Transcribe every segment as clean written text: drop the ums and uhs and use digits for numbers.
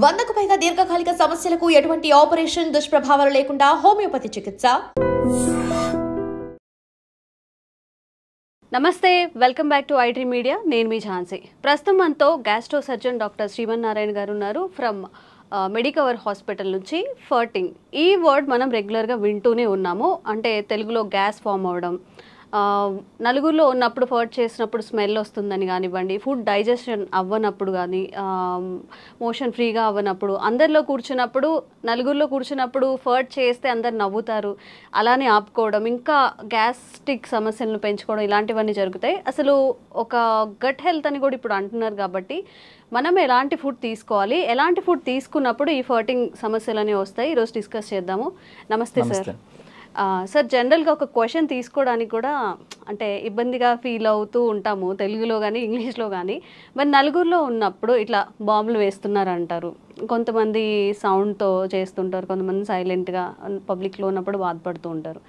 100కు పైగా దీర్ఘకాలిక సమస్యలకు ఎటువంటి ఆపరేషన్ దుష్ప్రభావాలు లేకుండా హోమియోపతి చికిత్స. నమస్తే, welcome back to IT media. నేను మీ ఝాన్సీ. ప్రస్తుతం మనతో గ్యాస్ట్రో సర్జన్ డాక్టర్ శ్రీమన్నారాయణ గారు ఉన్నారు ఫ్రమ్ మెడికవర్ హాస్పిటల్ నుంచి. ఫర్టింగ్ ఈ వర్డ్ మనం రెగ్యులర్గా వింటూనే ఉన్నాము. అంటే తెలుగులో గ్యాస్ ఫామ్ అవ్వడం, నలుగురిలో ఉన్నప్పుడు ఫర్ట్ చేసినప్పుడు స్మెల్ వస్తుందని కానివ్వండి, ఫుడ్ డైజెషన్ అవ్వనప్పుడు కానీ, మోషన్ ఫ్రీగా అవ్వనప్పుడు, అందరిలో కూర్చున్నప్పుడు నలుగురిలో కూర్చున్నప్పుడు ఫర్ట్ చేస్తే అందరు నవ్వుతారు, అలానే ఆపుకోవడం, ఇంకా గ్యాస్ట్రిక్ సమస్యలను పెంచుకోవడం, ఇలాంటివన్నీ జరుగుతాయి. అసలు ఒక గట్ హెల్త్ అని కూడా ఇప్పుడు అంటున్నారు. కాబట్టి మనం ఎలాంటి ఫుడ్ తీసుకోవాలి, ఎలాంటి ఫుడ్ తీసుకున్నప్పుడు ఈ ఫర్టింగ్ సమస్యలు అనేవి వస్తాయి, ఈరోజు డిస్కస్ చేద్దాము. నమస్తే సార్. సార్, జనరల్గా ఒక క్వశ్చన్ తీసుకోవడానికి కూడా అంటే ఇబ్బందిగా ఫీల్ అవుతూ ఉంటాము, తెలుగులో కానీ ఇంగ్లీష్లో కానీ. మరి నలుగురిలో ఉన్నప్పుడు ఇట్లా బాంబులు వేస్తున్నారు అంటారు, కొంతమంది సౌండ్తో చేస్తుంటారు, కొంతమంది సైలెంట్గా పబ్లిక్లో ఉన్నప్పుడు బాధపడుతూ ఉంటారు.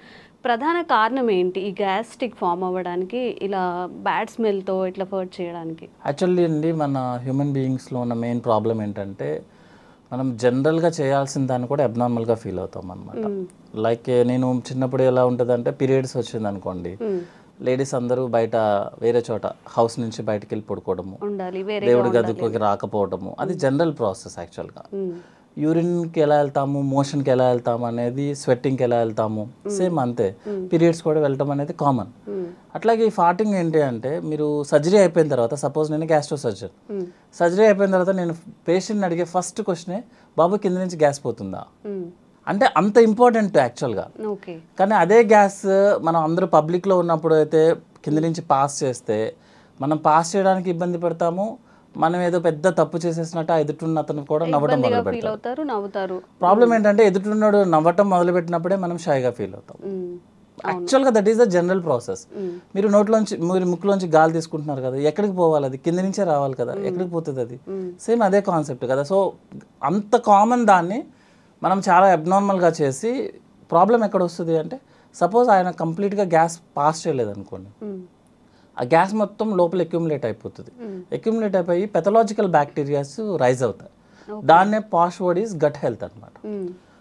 ప్రధాన కారణం ఏంటి ఈ గ్యాస్ట్రిక్ ఫామ్ అవ్వడానికి, ఇలా బ్యాడ్ స్మెల్తో ఇట్లా ఫర్ట్ చేయడానికి? యాక్చువల్లీ అండి, మన హ్యూమన్ బీయింగ్స్లో ఉన్న మెయిన్ ప్రాబ్లం ఏంటంటే మనం జనరల్గా చేయాల్సిన దాన్ని కూడా అబ్నార్మల్గా ఫీల్ అవుతాం అనమాట. లైక్ నేను చిన్నప్పుడు ఎలా ఉంటుంది అంటే, పీరియడ్స్ వచ్చింది అనుకోండి, లేడీస్ అందరూ బయట వేరే చోట హౌస్ నుంచి బయటకు వెళ్ళి పడుకోవడము, దేవుడి గదికి రాకపోవడము, అది జనరల్ ప్రాసెస్. యాక్చువల్గా యూరిన్కి ఎలా వెళ్తాము, మోషన్కి ఎలా వెళ్తాము అనేది, స్వెట్టింగ్కి ఎలా వెళ్తాము, సేమ్ అంతే. పీరియడ్స్ కూడా వెళ్ళటం అనేది కామన్. అట్లాగే ఈ ఫార్టింగ్ ఏంటి అంటే, మీరు సర్జరీ అయిపోయిన తర్వాత, సపోజ్ నేను గ్యాస్ట్రో సర్జన్, సర్జరీ అయిపోయిన తర్వాత నేను పేషెంట్ని అడిగే ఫస్ట్ క్వశ్చనే, బాబు కింద నుంచి గ్యాస్ పోతుందా అంటే. అంత ఇంపార్టెంట్ యాక్చువల్గా. కానీ అదే గ్యాస్ మనం అందరూ పబ్లిక్లో ఉన్నప్పుడు అయితే కింద నుంచి పాస్ చేస్తే, మనం పాస్ చేయడానికి ఇబ్బంది పడతాము, మనం ఏదో పెద్ద తప్పు చేసేసినట్టు ఎదుటిన్న అతను కూడా నవ్వడం మొదలు పెడతారు. ప్రాబ్లం ఏంటంటే, ఎదుటిన్నాడు నవ్వటం మొదలు పెట్టినప్పుడే మనం షైగా ఫీల్ అవుతాం. యాక్చువల్గా that is the general process. మీరు నోట్లోంచి, మీరు ముక్కులోంచి గాలి తీసుకుంటున్నారు కదా, ఎక్కడికి పోవాలి? అది కింద నుంచే రావాలి కదా, ఎక్కడికి పోతుంది అది? సేమ్ అదే కాన్సెప్ట్ కదా. సో అంత కామన్ దాన్ని మనం చాలా అబ్నార్మల్గా చేసి, ప్రాబ్లం ఎక్కడ వస్తుంది అంటే, సపోజ్ ఆయన కంప్లీట్గా గ్యాస్ పాస్ చేయలేదు అనుకోండి, ఆ గ్యాస్ మొత్తం లోపల అక్యుములేట్ అయిపోతుంది. అక్యుములేట్ అయిపోయి పెథలాజికల్ బ్యాక్టీరియాస్ రైజ్ అవుతాయి. దాన్నే పాష్ వర్డ్ ఈజ్ గట్ హెల్త్ అనమాట.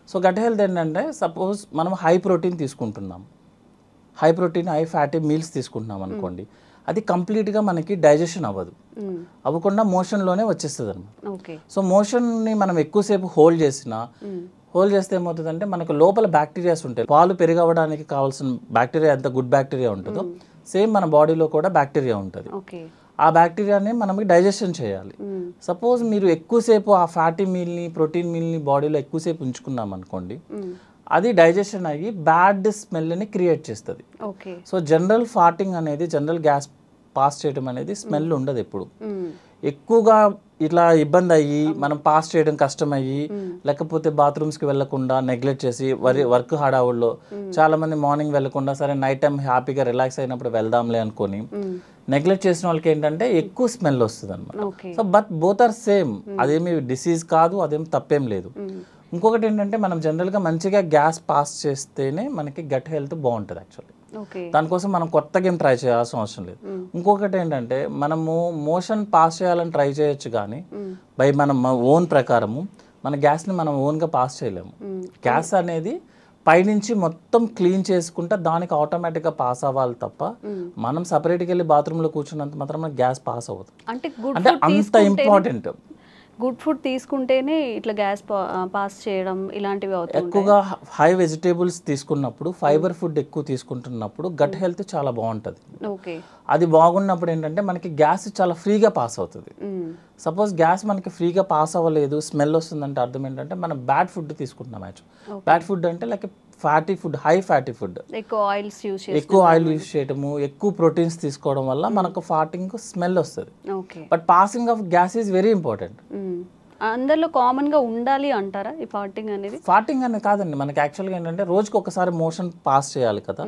సో గట్ హెల్త్ ఏంటంటే, సపోజ్ మనం హై ప్రోటీన్ తీసుకుంటున్నాం, high protein high fatty meals తీసుకుంటున్నాం అనుకోండి, అది కంప్లీట్గా మనకి డైజెషన్ అవ్వకుండా మోషన్లోనే వచ్చేస్తుంది అనమాట. సో మోషన్ని మనం ఎక్కువసేపు హోల్డ్ చేస్తే ఏమవుతుందంటే, మనకు లోపల బ్యాక్టీరియాస్ ఉంటాయి. పాలు పెరిగవడానికి కావాల్సిన బ్యాక్టీరియా ఎంత గుడ్ బ్యాక్టీరియా ఉంటుందో, సేమ్ మన బాడీలో కూడా బ్యాక్టీరియా ఉంటుంది. ఆ బ్యాక్టీరియాని మనకి డైజెషన్ చేయాలి. సపోజ్ మీరు ఎక్కువసేపు ఆ ఫ్యాటీ మీల్ని, ప్రోటీన్ మీల్ని బాడీలో ఎక్కువసేపు ఉంచుకున్నాం అనుకోండి, అది డైజెషన్ అయ్యి బ్యాడ్ స్మెల్ని క్రియేట్ చేస్తుంది. సో జనరల్ ఫార్టింగ్ అనేది, జనరల్ గ్యాస్ పాస్ చేయడం అనేది స్మెల్ ఉండదు ఎప్పుడు. ఎక్కువగా ఇట్లా ఇబ్బంది అయ్యి, మనం పాస్ చేయడం కష్టం అయ్యి, లేకపోతే బాత్రూమ్స్కి వెళ్లకుండా నెగ్లెక్ట్ చేసి, వర్క్ హడావుల్లో చాలా మంది మార్నింగ్ వెళ్లకుండా, సరే నైట్ టైం హ్యాపీగా రిలాక్స్ అయినప్పుడు వెళ్దాంలే అనుకొని నెగ్లెక్ట్ చేసిన వాళ్ళకి ఏంటంటే ఎక్కువ స్మెల్ వస్తుంది అనమాట. So but both are same. అదేమి డిసీజ్ కాదు, అదేం తప్పేం లేదు. ఇంకొకటి ఏంటంటే, మనం జనరల్గా మంచిగా గ్యాస్ పాస్ చేస్తేనే మనకి గట్ హెల్త్ బాగుంటుంది యాక్చువల్లీ. దానికోసం మనం కొత్తగా ఏం ట్రై చేయాల్సిన అవసరం లేదు. ఇంకొకటి ఏంటంటే, మనము మోషన్ పాస్ చేయాలని ట్రై చేయొచ్చు, కానీ బై మనం ఓన్ ప్రకారము మన గ్యాస్ని మనం ఓన్గా పాస్ చేయలేము. గ్యాస్ అనేది పైనుంచి మొత్తం క్లీన్ చేసుకుంటే దానికి ఆటోమేటిక్గా పాస్ అవ్వాలి తప్ప, మనం సపరేట్గా వెళ్ళి బాత్రూంలో కూర్చున్నంత మాత్రం గ్యాస్ పాస్ అవ్వదు. అంటే అంత ఇంపార్టెంట్. గుడ్ ఫుడ్ తీసుకుంటేనే ఇట్లా గ్యాస్ పాస్ చేయడం ఇలాంటివి అవుతాయి. ఎక్కువగా హై వెజిటేబుల్స్ తీసుకున్నప్పుడు, ఫైబర్ ఫుడ్ ఎక్కువ తీసుకుంటున్నప్పుడు గట్ హెల్త్ చాలా బాగుంటుంది. అది బాగున్నప్పుడు ఏంటంటే మనకి గ్యాస్ చాలా ఫ్రీగా పాస్ అవుతుంది. సపోజ్ గ్యాస్ మనకి ఫ్రీగా పాస్ అవ్వలేదు, స్మెల్ వస్తుందంటే అర్థం ఏంటంటే మనం బ్యాడ్ ఫుడ్ తీసుకుంటున్నాం. బ్యాడ్ ఫుడ్ అంటే like fatty food, high fatty food, ఎక్కువ ఆయిల్ యూజ్ చేయడము, ఎక్కువ ప్రోటీన్స్ తీసుకోవడం వల్ల మనకు ఫార్టింగ్ స్మెల్ వస్తుంది. But passing of gas is very important. అందరిలో కామన్ గా ఉండాలి అంటారా ఈ ఫార్టింగ్ అనేది? ఫార్టింగ్ అనేది కాదండి, మనకి యాక్చువల్గా ఏంటంటే రోజుకి ఒకసారి మోషన్ పాస్ చేయాలి కదా.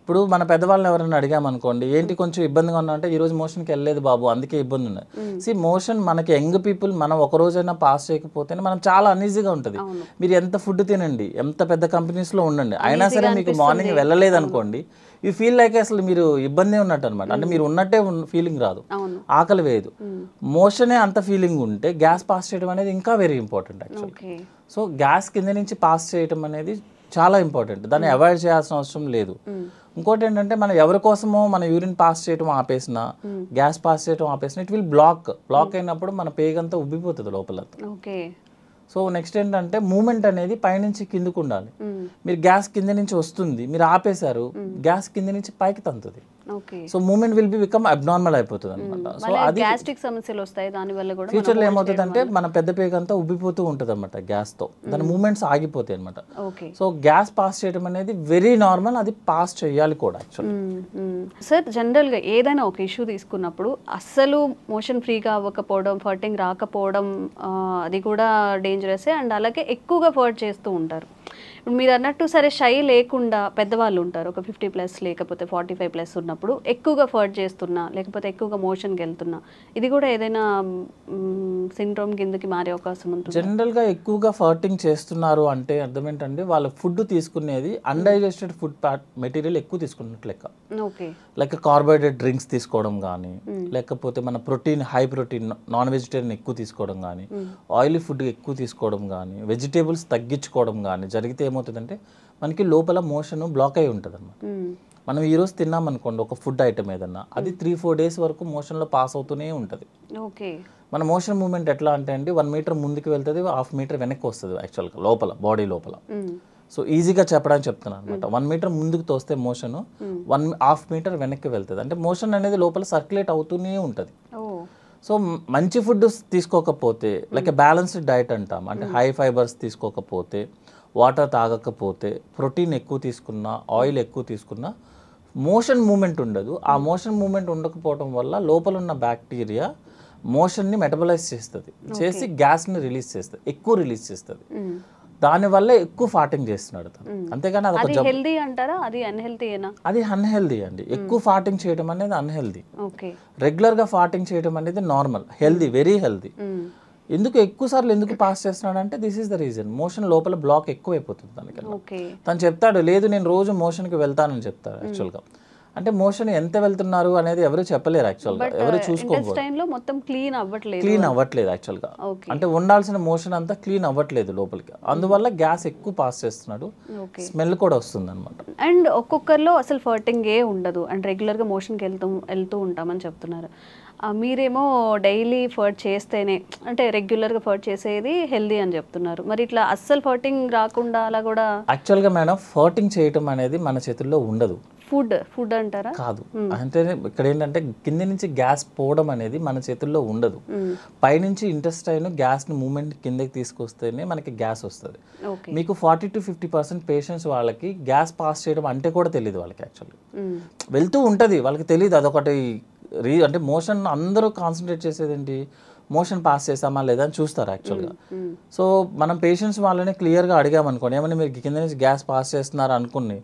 ఇప్పుడు మన పెద్దవాళ్ళని ఎవరైనా అడిగామనుకోండి, ఏంటి కొంచెం ఇబ్బందిగా ఉన్నా అంటే, ఈ రోజు మోషన్కి వెళ్ళలేదు బాబు అందుకే ఇబ్బంది ఉన్నది. మోషన్ మనకి యంగ్ పీపుల్ మనం ఒక రోజైనా పాస్ చేయకపోతేనే మనం చాలా అన్ఈజీగా ఉంటుంది. మీరు ఎంత ఫుడ్ తినండి, ఎంత పెద్ద కంపెనీస్లో ఉండండి, అయినా సరే మీకు మార్నింగ్ వెళ్ళలేదు అనుకోండి, యూ ఫీల్ లైక్ అసలు మీరు ఇబ్బంది ఉన్నట్టు అనమాట. అంటే మీరు ఉన్నట్టే ఫీలింగ్ రాదు, ఆకలి వేయదు. మోషనే అంత ఫీలింగ్ ఉంటే గ్యాస్ పాస్ చేయడం అనేది ఇంకా very important actually. So gas కింద నుంచి పాస్ చేయడం అనేది చాలా ఇంపార్టెంట్, దాన్ని అవాయిడ్ చేయాల్సిన అవసరం లేదు. ఇంకోటి ఏంటంటే మనం ఎవరి కోసమో మన యూరిన్ పాస్ చేయడం ఆపేసిన, గ్యాస్ పాస్ చేయడం ఆపేసిన, ఇట్ విల్ బ్లాక్ అయినప్పుడు మన పేగంతా ఉబ్బిపోతుంది లోపలంతా. సో నెక్స్ట్ ఏంటంటే మూమెంట్ అనేది పైనుంచి కిందకు ఉండాలి. మీరు గ్యాస్ కింద నుంచి వస్తుంది, మీరు ఆపేశారు, గ్యాస్ కింద నుంచి పైకి తంతుంది. So movement will be become abnormal అయిపోతుంది అనమాట. సో అది గ్యాస్ట్రిక్ సమస్యలు వస్తాయి దాని వల్ల కూడా. ఫ్యూచర్ లో ఏమవుతుందంటే మన పెద్ద పేగ అంతా ఉబ్బిపోతూ ఉంటుంది అనమాట గ్యాస్ తో, దాని మూమెంట్స్ ఆగిపోతాయి అనమాట. సో గ్యాస్ పాస్ చేయడం అనేది వెరీ నార్మల్, అది పాస్ చేయాలి కూడా యాక్చువల్లీ. సార్ జనరల్ గా ఏదైనా ఒక ఇష్యూ తీసుకున్నప్పుడు అస్సలు మోషన్ ఫ్రీగా అవ్వకపోవడం, ఫర్టింగ్ రాకపోవడం అది కూడా డేంజరస్. అండ్ అలాగే ఎక్కువగా ఫర్ట్ చేస్తూ ఉంటారు. ఇప్పుడు మీరు అన్నట్టు సరే షై లేకుండా పెద్దవాళ్ళు ఉంటారు, ఒక 50+ లేకపోతే 45+ ఉన్నప్పుడు ఎక్కువగా ఫర్ట్ చేస్తున్నా లేకపోతే ఎక్కువగా మోషన్కి వెళ్తున్నా, ఇది కూడా ఏదైనా సిండ్రోమ్ కిందకి మారే అవకాశం ఉంటుంది? జనరల్గా ఎక్కువగా ఫర్టింగ్ చేస్తున్నారు అంటే అర్థం ఏంటంటే వాళ్ళ ఫుడ్ తీసుకునేది అన్డైజెస్టెడ్ ఫుడ్ మెటీరియల్ ఎక్కువ తీసుకున్నట్లు లెక్క. లైక్ కార్బోహైడ్రేట్ డ్రింక్స్ తీసుకోవడం కానీ, లేకపోతే మన protein high protein non vegetarian ఎక్కువ తీసుకోవడం కానీ, ఆయిలీ ఫుడ్ ఎక్కువ తీసుకోవడం కానీ, వెజిటేబుల్స్ తగ్గించుకోవడం కానీ జరిగితే ఏమవుతుందంటే మనకి లోపల మోషన్ బ్లాక్ అయి ఉంటుంది అనమాట. మనం ఈరోజు తిన్నాం అనుకోండి ఒక ఫుడ్ ఐటమ్ ఏదన్నా, అది 3-4 డేస్ వరకు మోషన్లో పాస్ అవుతూనే ఉంటుంది. మన మోషన్ మూవ్మెంట్ ఎట్లా అంటే అండి 1 మీటర్ ముందుకు వెళ్తుంది, 1/2 మీటర్ వెనక్కి వస్తుంది యాక్చువల్గా లోపల బాడీ లోపల. సో ఈజీగా చెప్పడానికి చెప్తున్నాను అనమాట. 1 మీటర్ ముందుకు తోస్తే మోషన్ 1/2 మీటర్ వెనక్కి వెళ్తుంది. అంటే మోషన్ అనేది లోపల సర్క్యులేట్ అవుతూనే ఉంటుంది. సో మంచి ఫుడ్ తీసుకోకపోతే, లైక్ బ్యాలెన్స్డ్ డైట్ అంటాం, అంటే హై ఫైబర్స్ తీసుకోకపోతే, వాటర్ తాగకపోతే, ప్రోటీన్ ఎక్కువ తీసుకున్నా, ఆయిల్ ఎక్కువ తీసుకున్నా మోషన్ మూమెంట్ ఉండదు. ఆ మోషన్ మూమెంట్ ఉండకపోవడం వల్ల లోపల ఉన్న బ్యాక్టీరియా మోషన్ని మెటబలైజ్ చేస్తుంది, చేసి గ్యాస్ని రిలీజ్ చేస్తుంది, ఎక్కువ రిలీజ్ చేస్తుంది. దానివల్ల ఎక్కువ ఫార్టింగ్ చేస్తున్నాడు తను. అంతేగాని అది హెల్దీ అంటారా? అది అన్హెల్దీయేనా? అది అన్హెల్దీ అండి. ఎక్కువ ఫార్టింగ్ చేయడం అనేది అన్హెల్దీ. రెగ్యులర్గా ఫార్టింగ్ చేయడం అనేది నార్మల్, హెల్దీ, వెరీ హెల్దీ. ఎందుకు ఎక్కువ సార్లు ఎందుకు పాస్ చేస్తున్నాడు అంటే this is the reason, motion లోపల బ్లాక్ ఎక్కువ అయిపోతుంది దానికన్నా. తను చెప్తాడు లేదు నేను రోజు మోషన్కి వెళ్తానని చెప్తాడు యాక్చువల్గా. అంటే మోషన్ ఎంత వెళ్తున్నారు అనేది ఎవరు చెప్పలేరు యాక్చువల్గా, ఎవరు చూసుకోకూడదు. క్లీన్ అవ్వట్లేదు యాక్చువల్గా, అంటే ఉండాల్సిన మోషన్ అంతా క్లీన్ అవ్వట్లేదు లోపలికి, అందువల్ల గ్యాస్ ఎక్కువ పాస్ చేస్తున్నాడు, స్మెల్ కూడా వస్తుంది అనమాట. అండ్ ఒక్కొక్కరిలో అసలు ఫర్టింగ్ ఏ ఉండదు అండ్ రెగ్యులర్గా మోషన్కి వెళ్తూ ఉంటామని చెప్తున్నారు. మీరేమో డైలీ ఫర్ట్ చేస్తేనే, అంటే రెగ్యులర్గా ఫర్ట్ చేసేది హెల్దీ అని చెప్తున్నారు. మరి ఇట్లా అస్సలు ఫర్టింగ్ రాకుండా అలా కూడా? యాక్చువల్గా మేడం ఫర్టింగ్ చేయటం అనేది మన చేతుల్లో ఉండదు. ఫుడ్ అంటారా? కాదు, అంటే ఇక్కడ ఏంటంటే కింద నుంచి గ్యాస్ పోవడం అనేది మన చేతుల్లో ఉండదు. పైనుంచి ఇంటెస్టైన్ గ్యాస్ని మూమెంట్ కిందకి తీసుకొస్తేనే మనకి గ్యాస్ వస్తుంది. మీకు 40-50% పేషెంట్స్ వాళ్ళకి గ్యాస్ పాస్ చేయడం అంటే కూడా తెలియదు వాళ్ళకి. యాక్చువల్లీ వెళ్తూ ఉంటుంది, వాళ్ళకి తెలియదు. అదొకటి అంటే మోషన్ అందరూ కాన్సన్ట్రేట్ చేసేది ఏంటి, మోషన్ పాస్ చేసామా లేదా అని చూస్తారు యాక్చువల్గా. సో మనం పేషెంట్స్ వాళ్ళని క్లియర్గా అడిగామనుకోండి, ఏమన్నా మీరు కింద నుంచి గ్యాస్ పాస్ చేస్తున్నారు అనుకుని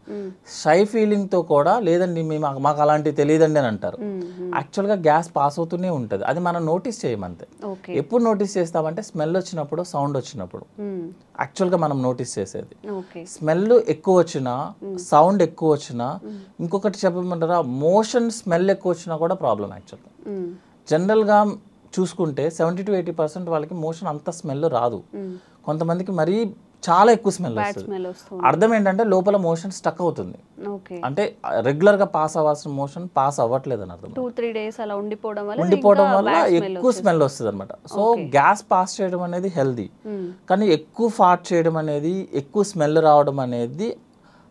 షై ఫీలింగ్తో కూడా లేదండి మాకు అలాంటివి తెలియదండి అని అంటారు. యాక్చువల్గా గ్యాస్ పాస్ అవుతూనే ఉంటుంది, అది మనం నోటీస్ చేయమంతే. ఎప్పుడు నోటీస్ చేస్తామంటే స్మెల్ వచ్చినప్పుడు, సౌండ్ వచ్చినప్పుడు యాక్చువల్గా మనం నోటీస్ చేసేది. స్మెల్ ఎక్కువ వచ్చినా, సౌండ్ ఎక్కువ వచ్చినా, ఇంకొకటి చెప్పమంటారా, మోషన్ స్మెల్ ఎక్కువ వచ్చినా కూడా ప్రాబ్లం యాక్చువల్గా. జనరల్గా చూసుకుంటే 70-80% వాళ్ళకి మోషన్ అంత స్మెల్ రాదు, కొంతమందికి మరీ చాలా ఎక్కువ స్మెల్ వస్తుంది. అర్థం ఏంటంటే లోపల మోషన్ స్టక్ అవుతుంది, అంటే రెగ్యులర్గా పాస్ అవ్వాల్సిన మోషన్ పాస్ అవ్వట్లేదు అని అర్థం. 2-3 days అలా ఉండిపోవడం వల్ల ఎక్కువ స్మెల్ వస్తుంది అనమాట. సో గ్యాస్ పాస్ చేయడం అనేది హెల్దీ, కానీ ఎక్కువ ఫార్ట్ చేయడం అనేది, ఎక్కువ స్మెల్ రావడం అనేది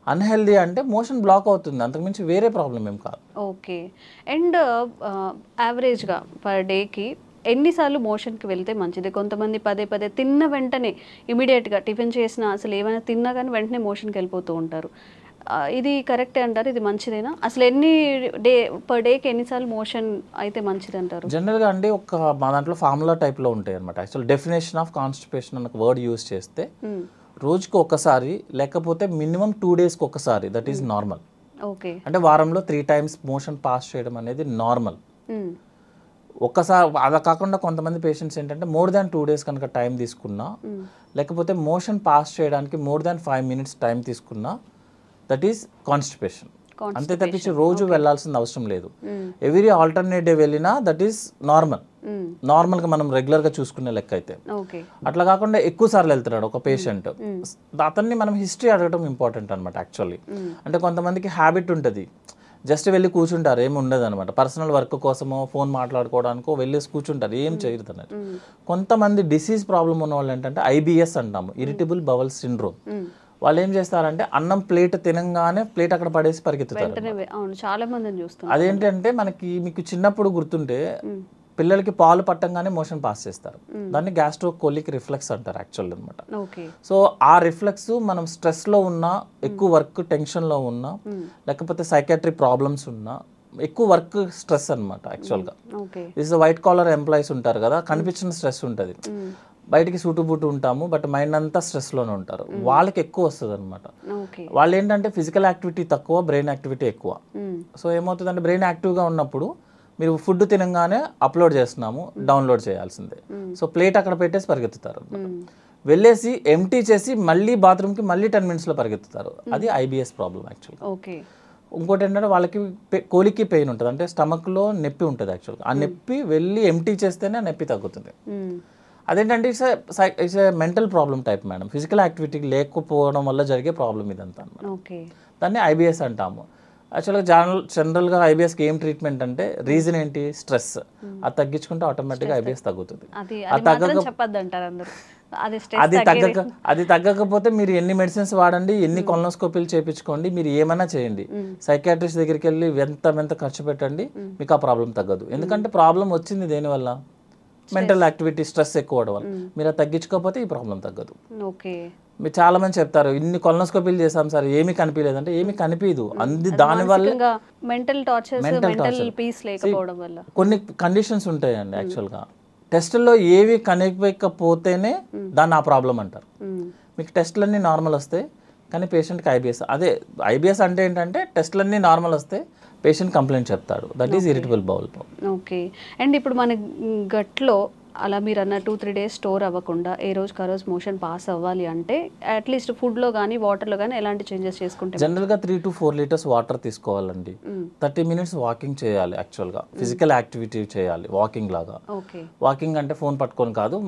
అన్హెల్దీ. అంటే మోషన్ బ్లాక్ అవుతుంది, అంతకుమించి వేరే ప్రాబ్లం ఏం కాదు. ఓకే. అండ్ యావరేజ్గా పర్ డేకి ఎన్నిసార్లు మోషన్కి వెళ్తే మంచిది? కొంతమంది పదే తిన్న వెంటనే ఇమీడియట్గా టిఫిన్ చేసినా, అసలు ఏమైనా తిన్నా కానీ వెంటనే మోషన్కి వెళ్ళిపోతూ ఉంటారు. ఇది కరెక్టే అంటారు? ఇది మంచిదేనా? అసలు పర్ డేకి ఎన్నిసార్లు మోషన్ అయితే మంచిది అంటారు? జనరల్గా అండి మా దాంట్లో ఫార్ములా టైప్లో ఉంటాయి అనమాట. యాక్చువల్ డెఫినేషన్ ఆఫ్ కాన్స్టిపేషన్ అన్న వర్డ్ యూజ్ చేస్తే రోజుకి ఒకసారి లేకపోతే మినిమం 2 daysకి ఒకసారి, దట్ ఈస్ నార్మల్. అంటే వారంలో 3 times మోషన్ పాస్ చేయడం అనేది నార్మల్. ఒక్కసారి అలా కాకుండా కొంతమంది పేషెంట్స్ ఏంటంటే మోర్ దాన్ 2 days కనుక టైం తీసుకున్నా, లేకపోతే మోషన్ పాస్ చేయడానికి మోర్ దాన్ 5 minutes టైం తీసుకున్నా, దట్ ఈస్ కాన్స్టిపేషన్. అంతే తప్పించి రోజు వెళ్ళాల్సిన అవసరం లేదు. ఎవ్రీ ఆల్టర్నేట్ డే వెళ్ళినా దట్ ఈస్ నార్మల్గా మనం రెగ్యులర్గా చూసుకునే లెక్క అయితే. అట్లా కాకుండా ఎక్కువ సార్లు వెళ్తున్నాడు ఒక పేషెంట్, అతన్ని మనం హిస్టరీ అడగడం ఇంపార్టెంట్ అనమాట యాక్చువల్లీ. అంటే కొంతమందికి హ్యాబిట్ ఉంటుంది, జస్ట్ వెళ్ళి కూర్చుంటారు, ఏమి ఉండదు అనమాట. పర్సనల్ వర్క్ కోసమో ఫోన్ మాట్లాడుకోవడానికో వెళ్ళేసి కూర్చుంటారు, ఏం చేయరు అన్నట్టు. కొంతమంది డిసీజ్ ప్రాబ్లం ఉన్న వాళ్ళు ఏంటంటే IBS అంటాము, ఇరిటబుల్ బవల్ సిండ్రోమ్. వాళ్ళు ఏం చేస్తారంటే అన్నం ప్లేట్ తినంగానే ప్లేట్ అక్కడ పడేసి పరిగెత్తుతారు. చాలా మందిని చూస్తాం. అదేంటంటే మీకు చిన్నప్పుడు గుర్తుంటే పిల్లలకి పాలు పట్టంగానే మోషన్ పాస్ చేస్తారు, దాన్ని గ్యాస్ట్రోకోలిక్ రిఫ్లెక్స్ అంటారు యాక్చువల్ అనమాట. సో ఆ రిఫ్లెక్స్ మనం స్ట్రెస్లో ఉన్నా, ఎక్కువ వర్క్ టెన్షన్లో ఉన్నా, లేకపోతే సైకాట్రీ ప్రాబ్లమ్స్ ఉన్నా, ఎక్కువ వర్క్ స్ట్రెస్ అనమాట యాక్చువల్గా. దిస్ వైట్ కాలర్ ఎంప్లాయీస్ ఉంటారు కదా, కనిపించిన స్ట్రెస్ ఉంటుంది, బయటికి సూటుబూటు ఉంటాము బట్ మైండ్ అంతా స్ట్రెస్లోనే ఉంటారు, వాళ్ళకి ఎక్కువ వస్తుంది అనమాట. వాళ్ళు ఏంటంటే ఫిజికల్ యాక్టివిటీ తక్కువ, బ్రెయిన్ యాక్టివిటీ ఎక్కువ. సో ఏమవుతుందంటే బ్రెయిన్ యాక్టివ్గా ఉన్నప్పుడు మీరు ఫుడ్ తినగానే అప్లోడ్ చేస్తున్నాము, డౌన్లోడ్ చేయాల్సిందే. సో ప్లేట్ అక్కడ పెట్టేసి పరిగెత్తుతారు, వెళ్ళేసి ఎంటీ చేసి మళ్ళీ బాత్రూమ్కి మళ్ళీ 10 minutesలో పరిగెత్తుతారు. అది IBS ప్రాబ్లం యాక్చువల్గా. ఇంకోటి ఏంటంటే వాళ్ళకి కోలికి పెయిన్ ఉంటుంది, అంటే స్టమక్లో నొప్పి ఉంటుంది యాక్చువల్గా. ఆ నొప్పి వెళ్ళి ఎంటీ చేస్తేనే ఆ నొప్పి తగ్గుతుంది. అదేంటంటే it's a mental problem type madam, physical activity లేకపోవడం వల్ల జరిగే ప్రాబ్లం ఇదంతా అనమాట. దాన్ని IBS అంటాము. యాక్చువల్గా జనరల్గా IBSకి ఏం ట్రీట్మెంట్ అంటే రీజన్ ఏంటి, స్ట్రెస్. అది తగ్గించుకుంటే ఆటోమేటిక్గా IBS తగ్గుతుంది. అది తగ్గకపోతే మీరు ఎన్ని మెడిసిన్స్ వాడండి, ఎన్ని కొలనోస్కోపీలు చేయించుకోండి, మీరు ఏమైనా చేయండి, సైకాట్రిస్ట్ దగ్గరికి వెళ్ళి ఎంత ఖర్చు పెట్టండి, మీకు ఆ ప్రాబ్లం తగ్గదు. ఎందుకంటే ప్రాబ్లం వచ్చింది దేనివల్ల, మెంటల్ యాక్టివిటీ, స్ట్రెస్ ఎక్కువ అవడం వల్ల. మీరు అది తగ్గించుకోకపోతే ఈ ప్రాబ్లం తగ్గదు. మీరు చాలా మంది చెప్తారు ఇన్ని కొలనోస్కోపీలు చేసాం సార్ ఏమీ కనిపించలేదంటే, ఏమీ కనిపించదు, దానివల్ల కొన్ని కండిషన్స్ ఉంటాయండి యాక్చువల్గా. టెస్టుల్లో ఏవి కనిపించకపోతేనే దాన్ని ఆ ప్రాబ్లం అంటారు. మీకు టెస్టులన్నీ నార్మల్ వస్తాయి కానీ పేషెంట్కి IBS. అదే IBS అంటే ఏంటంటే టెస్టులన్నీ నార్మల్ వస్తే పేషెంట్ కంప్లైంట్ చెప్తాడు, that is irritable bowel problem. Okay. And ఇప్పుడు మన గట్లో అలా మీరు అన్న 2-3 days స్టోర్ అవ్వకుండా ఏ రోజుకి ఆ రోజు మోషన్ పాస్ అవ్వాలి అంటే అట్లీస్ట్ ఫుడ్లో కానీ వాటర్లో కానీ ఎలాంటి చేంజెస్ చేసుకుంటే? జనరల్గా 3 to 4 liters వాటర్ తీసుకోవాలండి, 30 minutes వాకింగ్ చేయాలి యాక్చువల్గా, ఫిజికల్ యాక్టివిటీ చేయాలి వాకింగ్ లాగా. వాకింగ్ అంటే ఫోన్ పట్టుకొని కాదు,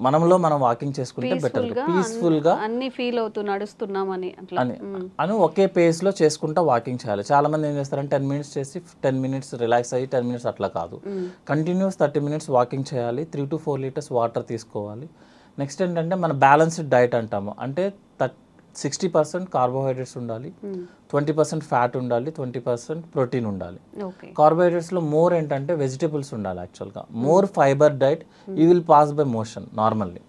మనం వాకింగ్ చేసుకుంటే బెటర్, పీస్ఫుల్గా అన్ని ఫీల్ అవుతూ నడుస్తున్నామని అని ఒకే పేస్లో చేసుకుంటా వాకింగ్ చేయాలి. చాలా మంది ఏం చేస్తారంటే 10 minutes చేసి 10 minutes రిలాక్స్ అయ్యి 10 minutes అట్లా కాదు, కంటిన్యూస్ 30 minutes వాకింగ్ చేయాలి, 3 to 4 liters వాటర్ తీసుకోవాలి. నెక్స్ట్ ఏంటంటే మన బ్యాలెన్స్డ్ డైట్ అంటాము, అంటే 60% కార్బోహైడ్రేట్స్ ఉండాలి, 20% ఫ్యాట్ ఉండాలి, 20% ప్రోటీన్ ఉండాలి. కార్బోహైడ్రేట్స్లో మోర్ ఏంటంటే వెజిటేబుల్స్ ఉండాలి యాక్చువల్గా, more fibre diet, you will pass by motion normally.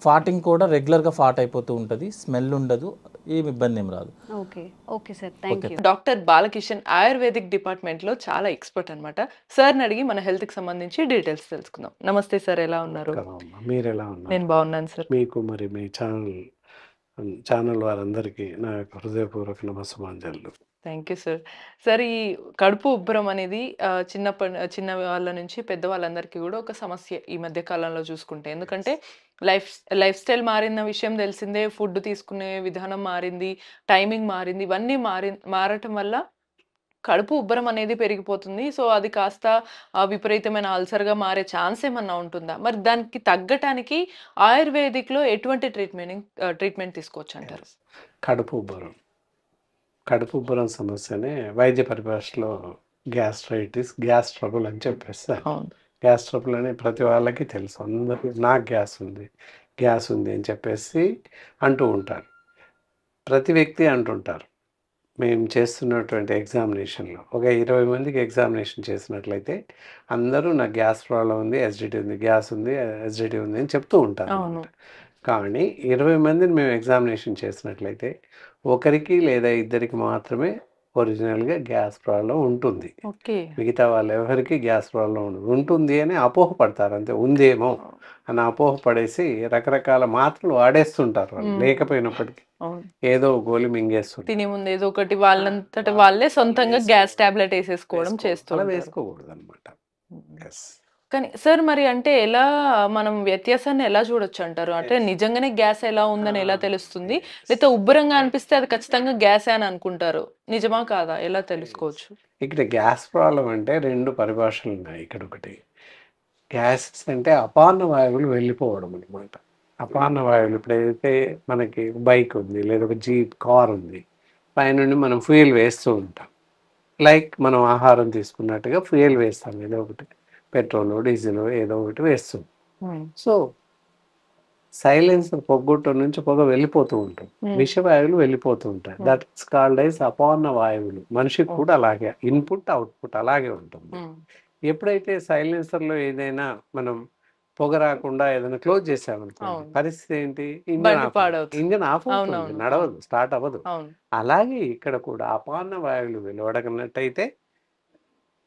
ఫాటింగ్ కూడా రెగ్యులర్గా ఫాట్ అయిపోతూ ఉంటుంది, స్మెల్ ఉండదు, ఏం ఇబ్బంది ఏం రాదు. Okay sir, thank you. Doctor Balakishan ayurvedic డిపార్ట్మెంట్లో చాలా ఎక్స్పర్ట్ అనమాట. సార్ని అడిగి మన హెల్త్కి సంబంధించి డీటెయిల్స్ తెలుసుకుందాం. నమస్తే సార్, ఎలా ఉన్నారు? మీరు ఎలా ఉన్నారు? నేను బాగున్నాను సార్. మీకు మరి మీ ఛానల్ వారందరికీ నా యొక్క హృదయపూర్వక నమస్సుమాంజలు. Thank you sir. సార్, ఈ కడుపు ఉబ్బరం అనేది చిన్న వాళ్ళ నుంచి పెద్దవాళ్ళందరికీ కూడా ఒక సమస్య ఈ మధ్య కాలంలో చూసుకుంటే. ఎందుకంటే లైఫ్ స్టైల్ మారిన విషయం తెలిసిందే, ఫుడ్ తీసుకునే విధానం మారింది, టైమింగ్ మారింది, ఇవన్నీ మారటం వల్ల కడుపు ఉబ్బరం అనేది పెరిగిపోతుంది. సో అది కాస్త విపరీతమైన అల్సర్గా మారే ఛాన్స్ ఏమన్నా ఉంటుందా? మరి దానికి తగ్గటానికి ఆయుర్వేదిక్లో ఎటువంటి ట్రీట్మెంట్ తీసుకోవచ్చు అంటారు? కడుపు ఉబ్బరం సమస్యనే వైద్య పరిభాషలో గ్యాస్ట్రైటిస్, గ్యాస్ ట్రబుల్ అని చెప్పేస్తారు. గ్యాస్ ట్రబుల్ అని ప్రతి వాళ్ళకి తెలుసు, అందరికీ నాకు గ్యాస్ ఉంది అని చెప్పేసి అంటూ ఉంటారు. ప్రతి వ్యక్తి అంటుంటారు. మేము చేస్తున్నటువంటి ఎగ్జామినేషన్లో ఒక 20 మందికి ఎగ్జామినేషన్ చేసినట్లయితే అందరూ నాకు గ్యాస్ ప్రాబ్లం ఉంది, ఎసిడిటీ ఉంది, గ్యాస్ ఉంది, ఎసిడిటీ ఉంది అని చెప్తూ ఉంటారు. కానీ 20 మందిని మేము ఎగ్జామినేషన్ చేసినట్లయితే ఒకరికి లేదా ఇద్దరికి మాత్రమే ఒరిజినల్గా గ్యాస్ ప్రాబ్లం ఉంటుంది. మిగతా వాళ్ళు ఎవరికి గ్యాస్ ప్రాబ్లం ఉంటుంది అని అపోహపడతారు, అంతే. ఉందేమో అని అపోహపడేసి రకరకాల మాత్రలు వాడేస్తుంటారు వాళ్ళు, లేకపోయినప్పటికీ ఏదో గోలి మింగేస్తుంది. తినే ముందు ఏదో ఒకటి వాళ్ళంతట వాళ్ళే సొంతంగా గ్యాస్ టాబ్లెట్ వేసేసుకోవడం చేస్తారు. వేసుకోకూడదు అనమాట. కానీ సార్ మరి అంటే ఎలా మనం వ్యత్యాసాన్ని ఎలా చూడొచ్చు అంటారు? అంటే నిజంగానే గ్యాస్ ఎలా ఉందని ఎలా తెలుస్తుంది? లేకపోతే ఉబ్బరంగా అనిపిస్తే అది ఖచ్చితంగా గ్యాసే అని అనుకుంటారు. నిజమా కాదా? ఎలా తెలుసుకోవచ్చు? ఇక్కడ గ్యాస్ ప్రాబ్లం అంటే 2 పరిభాషలు ఉన్నాయి. ఇక్కడ ఒకటి గ్యాసెస్ అంటే అపాన వాయువులు వెళ్ళిపోవడం అనమాట. అపాన వాయువులు ఇప్పుడు ఏదైతే మనకి బైక్ ఉంది లేదా ఒక జీప్ కార్ ఉంది, పైనుండి మనం ఫ్యూయల్ వేస్తూ ఉంటాం. లైక్ మనం ఆహారం తీసుకున్నట్టుగా ఫ్యూయల్ వేస్తాం, ఏదో ఒకటి పెట్రోల్ డీజిల్ ఏదో ఒకటి వేస్తాం. సో సైలెన్సర్ పొగ్గొట్టం నుంచి పొగ వెళ్ళిపోతూ ఉంటుంది, విషవాయువులు వెళ్ళిపోతూ ఉంటాయి. దట్స్ కాల్డ్ ఐస్ అపాన వాయువులు. మనిషికి కూడా అలాగే ఇన్పుట్ అవుట్పుట్ అలాగే ఉంటుంది. ఎప్పుడైతే సైలెన్సర్లో ఏదైనా మనం పొగ రాకుండా ఏదైనా క్లోజ్ చేసామనుకోండి, పరిస్థితి ఏంటి? ఇంజన్ ఆఫ్ అవుతుంది, నడవదు, స్టార్ట్ అవ్వదు. అలాగే ఇక్కడ కూడా అపాన వాయువులు వెలువడనట్టయితే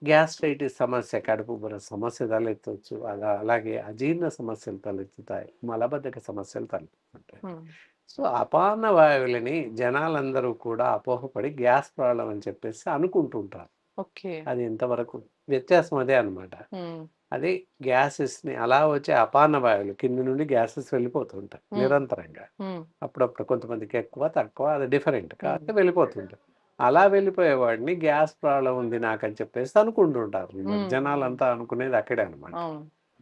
గ్యాస్ట్రైటిస్ సమస్య, కడుపు ఉబ్బర సమస్య తలెత్తవచ్చు. అలాగే అజీర్ణ సమస్యలు తలెత్తుతాయి, మలబద్ధక సమస్యలు తలెత్తుతుంటాయి. సో అపాన వాయువులని జనాలందరూ కూడా అపోహపడి గ్యాస్ ప్రాబ్లం అని చెప్పేసి అనుకుంటుంటారు. అది ఎంతవరకు వ్యత్యాసం అదే అనమాట. అది గ్యాసెస్ని అలా వచ్చే అపాన వాయువులు కింద నుండి గ్యాసెస్ వెళ్ళిపోతుంటాయి నిరంతరంగా. అప్పుడప్పుడు కొంతమందికి ఎక్కువ తక్కువ, అది డిఫరెంట్ కాబట్టి వెళ్ళిపోతుంటాయి. అలా వెళ్ళిపోయే వాడిని గ్యాస్ ప్రాబ్లం ఉంది నాకని చెప్పేసి అనుకుంటుంటారు. జనాలంతా అనుకునేది అక్కడే అనమాట.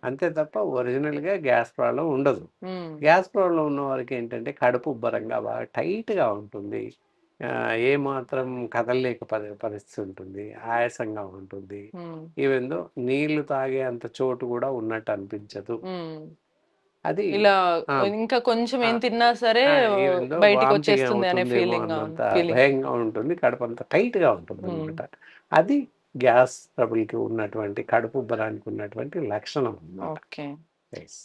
అంతే తప్ప ఒరిజినల్గా గ్యాస్ ప్రాబ్లం ఉండదు. గ్యాస్ ప్రాబ్లం ఉన్న వారికి ఏంటంటే కడుపు ఉబ్బరంగా బాగా టైట్గా ఉంటుంది, ఏ మాత్రం కదలలేక పరిస్థితి ఉంటుంది, ఆయాసంగా ఉంటుంది. ఈవెందో నీళ్లు తాగే అంత చోటు కూడా ఉన్నట్టు అనిపించదు. అది ఇలా ఇంకా కొంచెం ఏం తిన్నా సరే బయటికి వచ్చేస్తుంది అనే ఫీలింగ్, భయంగా ఉంటుంది, కడుపు అంతా టైట్ గా ఉంటుంది అనమాట. అది గ్యాస్ ట్రబుల్కి ఉన్నటువంటి కడుపు ఉబ్బరానికి ఉన్నటువంటి లక్షణం. ఓకే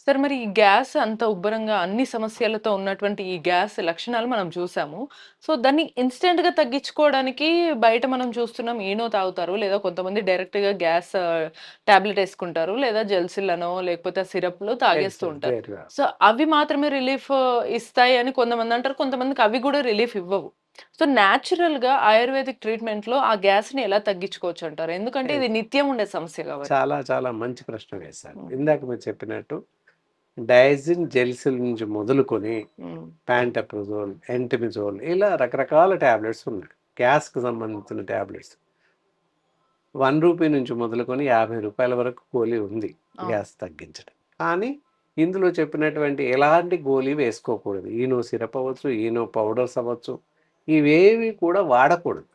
సార్, మరి ఈ గ్యాస్ అంత ఉబ్బరంగా అన్ని సమస్యలతో ఉన్నటువంటి ఈ గ్యాస్ లక్షణాలు మనం చూసాము. సో దాన్ని ఇన్స్టెంట్ గా తగ్గించుకోవడానికి బయట మనం చూస్తున్నాం, ఈనో తాగుతారు, లేదా కొంతమంది డైరెక్ట్ గా గ్యాస్ టాబ్లెట్ వేసుకుంటారు, లేదా జెల్సిల్లనో లేకపోతే సిరప్ లో తాగేస్తూ ఉంటారు. సో అవి మాత్రమే రిలీఫ్ ఇస్తాయి అని కొంతమంది అంటారు, కొంతమందికి అవి కూడా రిలీఫ్ ఇవ్వవు. సో న్యాచురల్ గా ఆయుర్వేదిక్ ట్రీట్మెంట్ లో ఆ గ్యాస్ ని ఎలా తగ్గించుకోవచ్చు అంటారు? ఎందుకంటే ఇది నిత్యం ఉండే సమస్య కాబట్టి. చాలా చాలా మంచి ప్రశ్న వేశారు. ఇందాక మీరు చెప్పినట్టు డయాజిన్ జెల్సిల్ నుంచి మొదలుకొని ప్యాంటప్రజోల్, ఎంటిమిజోల్ ఇలా రకరకాల ట్యాబ్లెట్స్ ఉన్నాయి. గ్యాస్కి సంబంధించిన ట్యాబ్లెట్స్ 1 రూపీ నుంచి మొదలుకొని 50 రూపాయల వరకు గోళీ ఉంది గ్యాస్ తగ్గించడం. కానీ ఇందులో చెప్పినటువంటి ఎలాంటి గోళీ వేసుకోకూడదు. ఈనో సిరప్ అవ్వచ్చు, ఈనో పౌడర్స్ అవ్వచ్చు, ఇవేవి కూడా వాడకూడదు.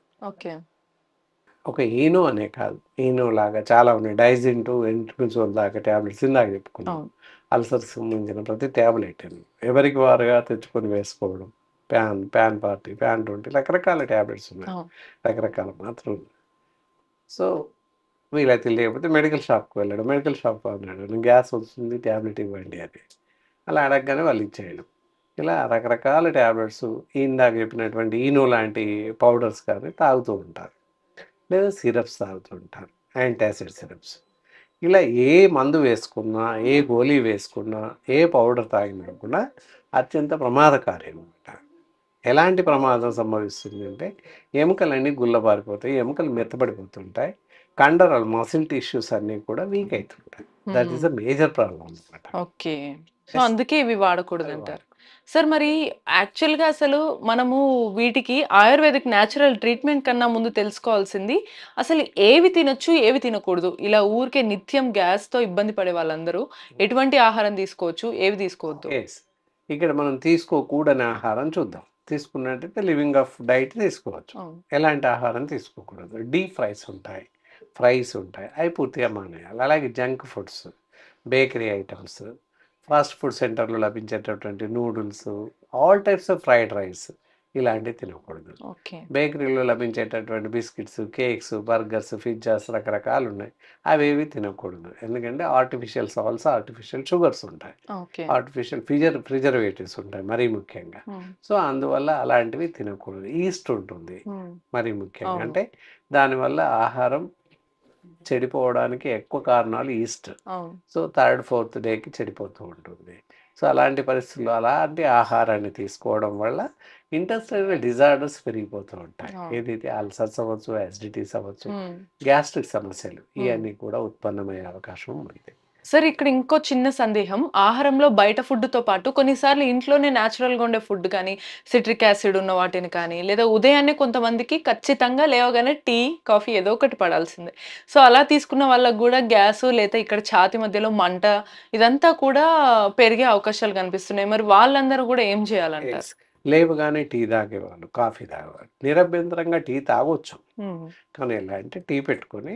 ఒక ఈనో అనే కాదు, ఈనో లాగా చాలా ఉన్నాయి. డైజిన్ టు ఎంట్మిజోల్ దాకా ట్యాబ్లెట్స్ ఇందాక చెప్పుకున్నాం. అల్సర్స్ సంబంధించిన ప్రతి ట్యాబ్లెట్ ఎవరికి వారుగా తెచ్చుకొని వేసుకోవడం, ప్యాన్ 20 రకరకాల ట్యాబ్లెట్స్ ఉన్నాయి, రకరకాల మాత్రం. సో వీలైతే లేకపోతే మెడికల్ షాప్కి వెళ్ళాడు, మెడికల్ షాప్ అన్నాడు గ్యాస్ వస్తుంది ట్యాబ్లెట్ ఇవ్వండి అని, అలా అడగగానే వాళ్ళు ఇచ్చేయడం. ఇలా రకరకాల ట్యాబ్లెట్స్ ఇందాక చెప్పినటువంటి ఈనో లాంటి పౌడర్స్ కానీ తాగుతూ ఉంటారు, లేదా సిరప్స్ తాగుతూ ఉంటారు, యాంటాసిడ్ సిరప్స్. ఇలా ఏ మందు వేసుకున్నా, ఏ గోళీ వేసుకున్నా, ఏ పౌడర్ తాగినా కూడా అత్యంత ప్రమాదకారి అనమాట. ఎలాంటి ప్రమాదం సంభవిస్తుంది అంటే ఎముకలన్నీ గుల్లబారిపోతాయి, ఎముకలు మెత్తబడిపోతుంటాయి, కండరాలు మసిల్ టిష్యూస్ అన్నీ కూడా వీక్ అవుతుంటాయి. That is a major problem అనమాట. ఓకే, సో అందుకే ఇవి వాడకూడదు అంటారు. సార్ మరి యాక్చువల్గా అసలు మనము వీటికి ఆయుర్వేదిక్ న్యాచురల్ ట్రీట్మెంట్ కన్నా ముందు తెలుసుకోవాల్సింది అసలు ఏవి తినొచ్చు, ఏవి తినకూడదు. ఇలా ఊరికే నిత్యం గ్యాస్తో ఇబ్బంది పడే వాళ్ళందరూ ఎటువంటి ఆహారం తీసుకోవచ్చు, ఏవి తీసుకోవద్దు? ఇక్కడ మనం తీసుకోకూడని ఆహారం చూద్దాం. తీసుకున్నట్టయితే లివింగ్ ఆఫ్ డైట్ తీసుకోవచ్చు. ఎలాంటి ఆహారం తీసుకోకూడదు? డీప్ ఫ్రైస్ ఉంటాయి, అవి పూర్తిగా మానేయాలి. అలాగే junk foods, bakery items, fast food సెంటర్లో లభించేటటువంటి noodles, all types of fried rice ఇలాంటివి తినకూడదు. బేకరీలో లభించేటటువంటి బిస్కెట్స్, కేక్స్, బర్గర్స్, పిజ్జాస్ రకరకాలు ఉన్నాయి, అవేవి తినకూడదు. ఎందుకంటే ఆర్టిఫిషియల్ సాల్ట్స్, ఆర్టిఫిషియల్ షుగర్స్ ఉంటాయి, ఆర్టిఫిషియల్ ప్రిజర్వేటివ్స్ ఉంటాయి మరీ ముఖ్యంగా. సో అందువల్ల అలాంటివి తినకూడదు. ఈస్ట్ ఉంటుంది మరీ ముఖ్యంగా, అంటే దానివల్ల ఆహారం చెడిపోవడానికి ఎక్కువ కారణాలు ఈస్ట్. సో 3rd, 4th డేకి చెడిపోతూ ఉంటుంది. సో అలాంటి పరిస్థితుల్లో అలాంటి ఆహారాన్ని తీసుకోవడం వల్ల ఇంటెస్టైనల్ డిజార్డర్స్ పెరిగిపోతూ ఉంటాయి. ఏదైతే అల్సర్స్ అవ్వచ్చు, యాసిడిటీస్ అవ్వచ్చు, గ్యాస్ట్రిక్ సమస్యలు ఇవన్నీ కూడా ఉత్పన్నమయ్యే అవకాశం ఉంది. సార్ ఇక్కడ ఇంకో చిన్న సందేహం, ఆహారంలో బయట ఫుడ్తో పాటు కొన్నిసార్లు ఇంట్లోనే న్యాచురల్గా ఉండే ఫుడ్ కానీ సిట్రిక్ యాసిడ్ ఉన్న వాటిని కానీ లేదా ఉదయాన్నే కొంతమందికి ఖచ్చితంగా లేవగానే టీ కాఫీ ఏదో ఒకటి పడాల్సిందే. సో అలా తీసుకున్న వాళ్ళకు కూడా గ్యాస్ లేదా ఇక్కడ ఛాతి మధ్యలో మంట ఇదంతా కూడా పెరిగే అవకాశాలు కనిపిస్తున్నాయి. మరి వాళ్ళందరూ కూడా ఏం చేయాలంటారు? లేవగానే టీ తాగేవాళ్ళు, కాఫీ తాగేవాళ్ళు నిరభ్యంతరంగా టీ తాగొచ్చు. కానీ ఎలా అంటే టీ పెట్టుకొని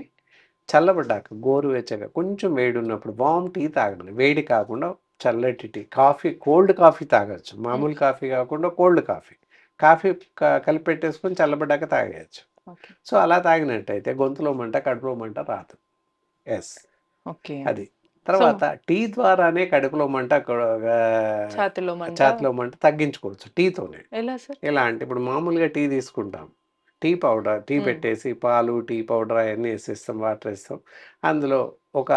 చల్లబడ్డాక గోరువెచ్చగా కొంచెం వేడి ఉన్నప్పుడు వామ్ టీ తాగండి. వేడి కాకుండా చల్లటి టీ, కాఫీ కోల్డ్ కాఫీ తాగొచ్చు. మామూలు కాఫీ కాకుండా కోల్డ్ కాఫీ కలిపి పెట్టేసుకొని చల్లబడ్డాక తాగేయచ్చు. సో అలా తాగినట్టయితే గొంతులో మంట, కడుపులో మంట రాదు. ఎస్, అది. తర్వాత టీ ద్వారానే కడుపులో మంట, ఛాతిలో మంట తగ్గించుకోవచ్చు టీతోనే. ఎలా అంటే ఇప్పుడు మామూలుగా టీ తీసుకుంటాం, టీ పౌడర్, టీ పెట్టేసి పాలు, టీ పౌడర్ అవన్నీ వేసేస్తాం, వాటర్ వేస్తాం. అందులో ఒక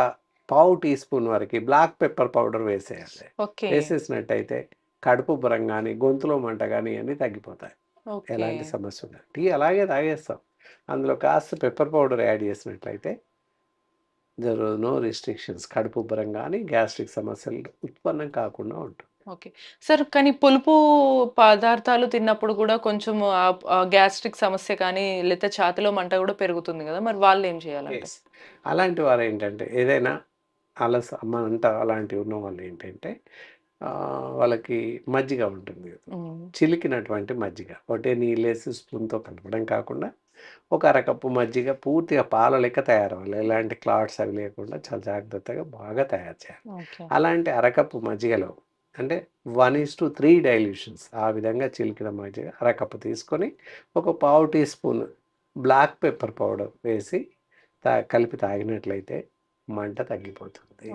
పావు టీ స్పూన్ వరకు బ్లాక్ పెప్పర్ పౌడర్ వేసేయాలి. వేసేసినట్టయితే కడుపు ఉబ్బరం కానీ గొంతులో మంట కానీ అన్నీ తగ్గిపోతాయి. ఎలాంటి సమస్య ఉండదు. టీ అలాగే తాగేస్తాం, అందులో కాస్త పెప్పర్ పౌడర్ యాడ్ చేసినట్లయితే నో రిస్ట్రిక్షన్స్, కడుపు ఉబ్బరం కానీ గ్యాస్ట్రిక్ సమస్యలు ఉత్పన్నం కాకుండా ఉంటుంది. ఓకే సార్, కానీ పులుపు పదార్థాలు తిన్నప్పుడు కూడా కొంచెం గ్యాస్ట్రిక్ సమస్య కానీ లేదా ఛాతిలో మంట కూడా పెరుగుతుంది కదా, మరి వాళ్ళు ఏం చేయాలంటే? అలాంటి వారు ఏంటంటే ఏదైనా మంట అలాంటివి ఉన్న వాళ్ళు ఏంటంటే వాళ్ళకి మజ్జిగ ఉంటుంది, చిలికినటువంటి మజ్జిగ ఒకటే నీళ్ళేసి స్పూన్తో కలపడం కాకుండా ఒక అరకప్పు మజ్జిగ పూర్తిగా పాల లెక్క తయారవ్వాలి. ఎలాంటి క్లాట్స్ అవి లేకుండా చాలా జాగ్రత్తగా బాగా తయారు చేయాలి. అలాంటి అరకప్పు మజ్జిగలో అంటే 1:3 డైల్యూషన్స్ ఆ విధంగా చిలికిన మజ్జిగ అరకప్పు తీసుకొని ఒక పావు teaspoon black pepper powder వేసి కలిపి తాగినట్లయితే మంట తగ్గిపోతుంది.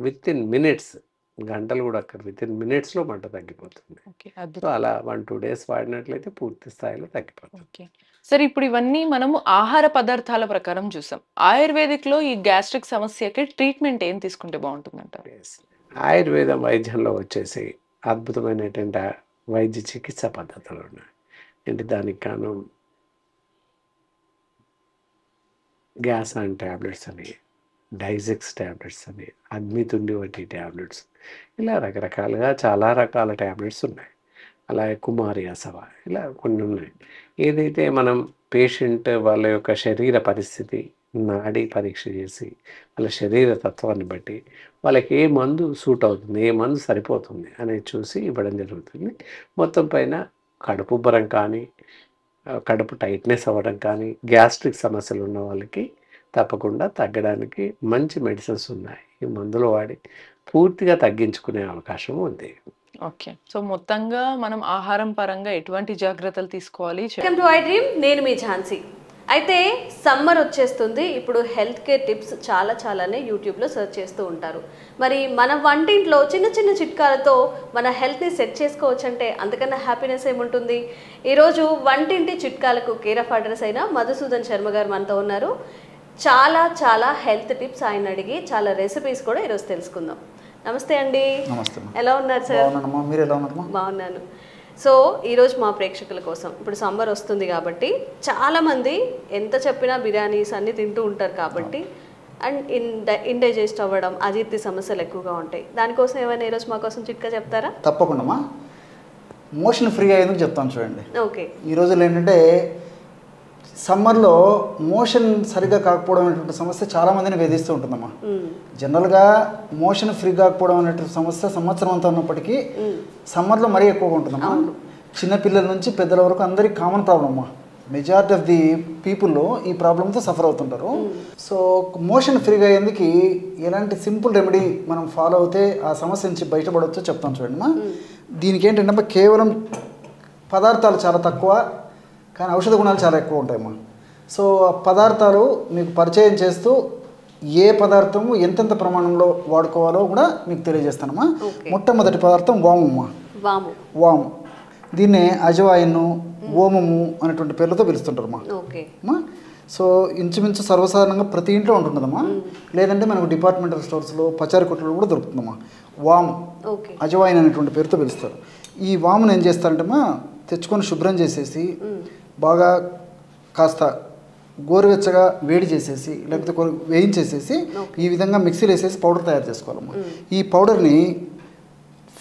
విత్ ఇన్ మినిట్స్, గంటలు కూడా అక్కడ విత్ ఇన్ మినిట్స్లో మంట తగ్గిపోతుంది. సో అలా 1-2 డేస్ వాడినట్లయితే పూర్తి స్థాయిలో తగ్గిపోతుంది. సరే, ఇప్పుడు ఇవన్నీ మనము ఆహార పదార్థాల ప్రకారం చూసాం. ఆయుర్వేదిక్లో ఈ గ్యాస్ట్రిక్ సమస్యకి ట్రీట్మెంట్ ఏం తీసుకుంటే బాగుంటుందంటారు? ఆయుర్వేదం వైద్యంలో వచ్చేసి అద్భుతమైనటువంటి వైద్య చికిత్స పద్ధతులు ఉన్నాయి. అంటే దానికి కాను గ్యాస్ అండ్ ట్యాబ్లెట్స్ అని, డైజెక్స్ ట్యాబ్లెట్స్ అని, అగ్నితుండి వంటి ట్యాబ్లెట్స్, ఇలా రకరకాలుగా చాలా రకాల ట్యాబ్లెట్స్ ఉన్నాయి. అలాగే కుమారి అసవ, ఇలా కొన్ని ఉన్నాయి. ఏదైతే మనం పేషెంట్ వాళ్ళ యొక్క శరీర పరిస్థితి, నాడీ పరీక్ష చేసి వాళ్ళ శరీర తత్వాన్ని బట్టి వాళ్ళకి ఏ మందు సూట్ అవుతుంది, ఏ మందు సరిపోతుంది అనేది చూసి ఇవ్వడం జరుగుతుంది. మొత్తం పైన కడుపు ఉబ్బరం కానీ, కడుపు టైట్నెస్ అవ్వడం కానీ, గ్యాస్ట్రిక్ సమస్యలు ఉన్న వాళ్ళకి తప్పకుండా తగ్గడానికి మంచి మెడిసిన్స్ ఉన్నాయి. ఈ మందులు వాడి పూర్తిగా తగ్గించుకునే అవకాశం ఉంది. ఓకే, సో మొత్తంగా మనం ఆహారం పరంగా ఎటువంటి జాగ్రత్తలు తీసుకోవాలి? వెల్కమ్ టు ఐ డ్రీమ్, నేను మీ ఝాన్సీ. అయితే సమ్మర్ వచ్చేస్తుంది, ఇప్పుడు హెల్త్ కేర్ టిప్స్ చాలానే యూట్యూబ్లో సెర్చ్ చేస్తూ ఉంటారు. మరి మన వంటింట్లో చిన్న చిన్న చిట్కాలతో మన హెల్త్ని సెట్ చేసుకోవచ్చు అంటే అంతకన్నా హ్యాపీనెస్ ఏముంటుంది? ఈరోజు వంటింటి చిట్కాలకు కేర్ ఆఫ్ అడ్రస్ అయిన మధుసూదన్ శర్మ గారు మనతో ఉన్నారు. చాలా హెల్త్ టిప్స్ ఆయన అడిగి చాలా రెసిపీస్ కూడా ఈరోజు తెలుసుకుందాం. నమస్తే అండి. నమస్తే. ఎలా ఉన్నారు సార్? మీరు ఎలా ఉన్నారు? బాగున్నాను. సో ఈరోజు మా ప్రేక్షకుల కోసం, ఇప్పుడు సమ్మర్ వస్తుంది కాబట్టి చాలామంది ఎంత చెప్పినా బిర్యానీస్ అన్నీ తింటూ ఉంటారు కాబట్టి, అండ్ ఇండైజెస్ట్ అవ్వడం, అజీర్తి సమస్యలు ఎక్కువగా ఉంటాయి. దానికోసం ఏమైనా ఈరోజు మా కోసం చిట్కా చెప్తారా? తప్పకుండా. మోషన్ ఫ్రీ అయ్యేందుకు చెప్తాను చూడండి. ఓకే. ఈ రోజుల్లో ఏంటంటే సమ్మర్లో మోషన్ సరిగ్గా కాకపోవడం అనేటువంటి సమస్య చాలామందిని వేధిస్తూ ఉంటుందమ్మా. జనరల్గా మోషన్ ఫ్రీ కాకపోవడం అనేటువంటి సమస్య సంవత్సరం అంతా ఉన్నప్పటికీ సమ్మర్లో మరీ ఎక్కువగా ఉంటుందమ్మా. చిన్నపిల్లల నుంచి పెద్దల వరకు అందరికీ కామన్ ప్రాబ్లమ్ అమ్మా. మెజారిటీ ఆఫ్ ది పీపుల్లో ఈ ప్రాబ్లంతో సఫర్ అవుతుంటారు. సో మోషన్ ఫ్రీగా అయ్యేందుకు ఎలాంటి సింపుల్ రెమెడీ మనం ఫాలో అవుతే ఆ సమస్య నుంచి బయటపడవచ్చో చెప్తాను చూడండి అమ్మా. దీనికి ఏంటంటే కేవలం పదార్థాలు చాలా తక్కువ, కానీ ఔషధ గుణాలు చాలా ఎక్కువ ఉంటాయమ్మా. సో ఆ పదార్థాలు మీకు పరిచయం చేస్తూ ఏ పదార్థము ఎంతెంత ప్రమాణంలో వాడుకోవాలో కూడా మీకు తెలియజేస్తానమ్మా. మొట్టమొదటి పదార్థం వాము. వాము దీన్నే అజవాయిన్, ఓమము అనేటువంటి పేర్లతో పిలుస్తుంటారమ్మా. సో ఇంచుమించు సర్వసాధారణంగా ప్రతి ఇంట్లో ఉంటుందమ్మా. లేదంటే మనకు డిపార్ట్మెంటల్ స్టోర్స్లో, పచారీ కొట్టులో కూడా దొరుకుతుందమ్మా. వాము, అజవాయిన్ అనేటువంటి పేరుతో పిలుస్తారు. ఈ వామును ఏం చేస్తారంటే తెచ్చుకొని శుభ్రం చేసేసి బాగా కాస్త గోరువెచ్చగా వేడి చేసేసి లేకపోతే వేయించేసేసి ఈ విధంగా మిక్సీలో వేసేసి పౌడర్ తయారు చేసుకోవాలమ్మా. ఈ పౌడర్ని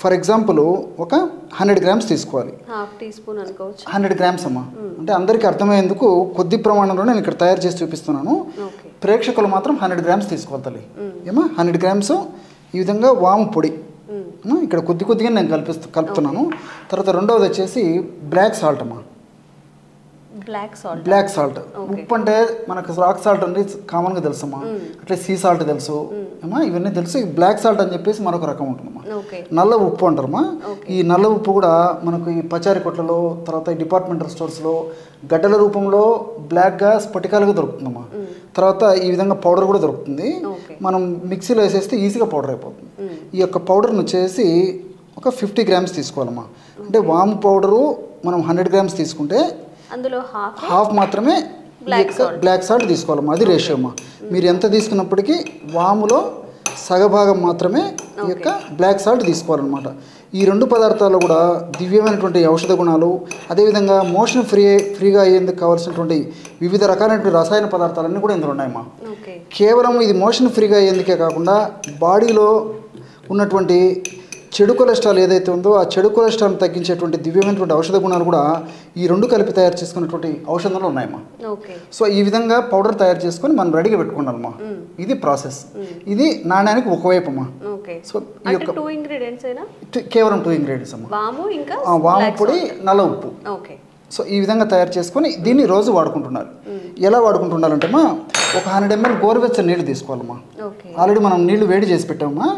ఫర్ ఎగ్జాంపుల్ ఒక 100 గ్రామ్స్ తీసుకోవాలి. 1/2 టీ స్పూన్ అనుకోవచ్చు. 100 గ్రామ్స్ అమ్మా. అంటే అందరికీ అర్థమయ్యేందుకు కొద్ది ప్రమాణంలో నేను ఇక్కడ తయారు చేసి చూపిస్తున్నాను. ప్రేక్షకులు మాత్రం 100 గ్రామ్స్ తీసుకోవాలి ఏమా. 100 గ్రామ్స్ ఈ విధంగా వాము పొడి ఇక్కడ కొద్దిగా నేను కలుపుతున్నాను. తర్వాత రెండవది వచ్చేసి బ్లాక్ సాల్ట్ అమ్మా. బ్లాక్ సాల్ట్ ఉప్పు అంటే మనకు రాక్ సాల్ట్ అనేది కామన్గా తెలుసమ్మా, అట్లా సీ సాల్ట్ తెలుసు అమ్మా, ఇవన్నీ తెలుసు. బ్లాక్ సాల్ట్ అని చెప్పేసి మరొక రకం ఉంటుందమ్మా. నల్ల ఉప్పు అంటారమ్మా. ఈ నల్ల ఉప్పు కూడా మనకు ఈ పచారీ కొట్లలో తర్వాత ఈ డిపార్ట్మెంటల్ స్టోర్స్లో గడ్డల రూపంలో బ్లాక్గా స్ఫటికాలుగా దొరుకుతుందమ్మా. తర్వాత ఈ విధంగా పౌడర్ కూడా దొరుకుతుంది. మనం మిక్సీలో వేసేస్తే ఈజీగా పౌడర్ అయిపోతుంది. ఈ యొక్క పౌడర్ను వచ్చేసి ఒక 50 గ్రామ్స్ తీసుకోవాలమ్మా. అంటే వాము పౌడరు మనం 100 గ్రామ్స్ తీసుకుంటే అందులో హాఫ్ మాత్రమే బ్లాక్ సాల్ట్ తీసుకోవాలమ్మా. అది రేషియో అమ్మా. మీరు ఎంత తీసుకున్నప్పటికీ వాములో సగభాగం మాత్రమే ఈ యొక్క బ్లాక్ సాల్ట్ తీసుకోవాలన్నమాట. ఈ రెండు పదార్థాల్లో కూడా దివ్యమైనటువంటి ఔషధ గుణాలు, అదేవిధంగా మోషన్ ఫ్రీగా అయ్యేందుకు కావాల్సినటువంటి వివిధ రకాలైనటువంటి రసాయన పదార్థాలన్నీ కూడా ఇందులో ఉన్నాయమ్మా. కేవలం ఇది మోషన్ ఫ్రీగా అయ్యేందుకే కాకుండా బాడీలో ఉన్నటువంటి చెడు కొలెస్ట్రాల్ ఏదైతే ఉందో ఆ చెడు కొలెస్ట్రాల్ తగ్గించేటువంటి దివ్యమైనటువంటి ఔషధ గుణాలు కూడా ఈ రెండు కలిపి తయారు చేసుకున్నటువంటి ఔషధాలు ఉన్నాయమ్మా. సో ఈ విధంగా పౌడర్ తయారు చేసుకొని మనం రెడీగా పెట్టుకున్నామమ్మా. ఇది ప్రాసెస్. ఇది నాణ్యానికి ఒకవైపు అమ్మా. సో ఈ యొక్క కేవలం 2 ఇంగ్రీడియంట్స్ అమ్మా. వాము పొడి, నల్ల ఉప్పు. సో ఈ విధంగా తయారు చేసుకొని దీన్ని రోజు వాడుకుంటున్నారు. ఎలా వాడుకుంటున్నారంటే అమ్మా, ఒక 100 ml గోరువెచ్చని నీళ్ళు తీసుకోవాలమ్మా. ఆల్రెడీ మనం నీళ్లు వేడి చేసి పెట్టామమ్మా,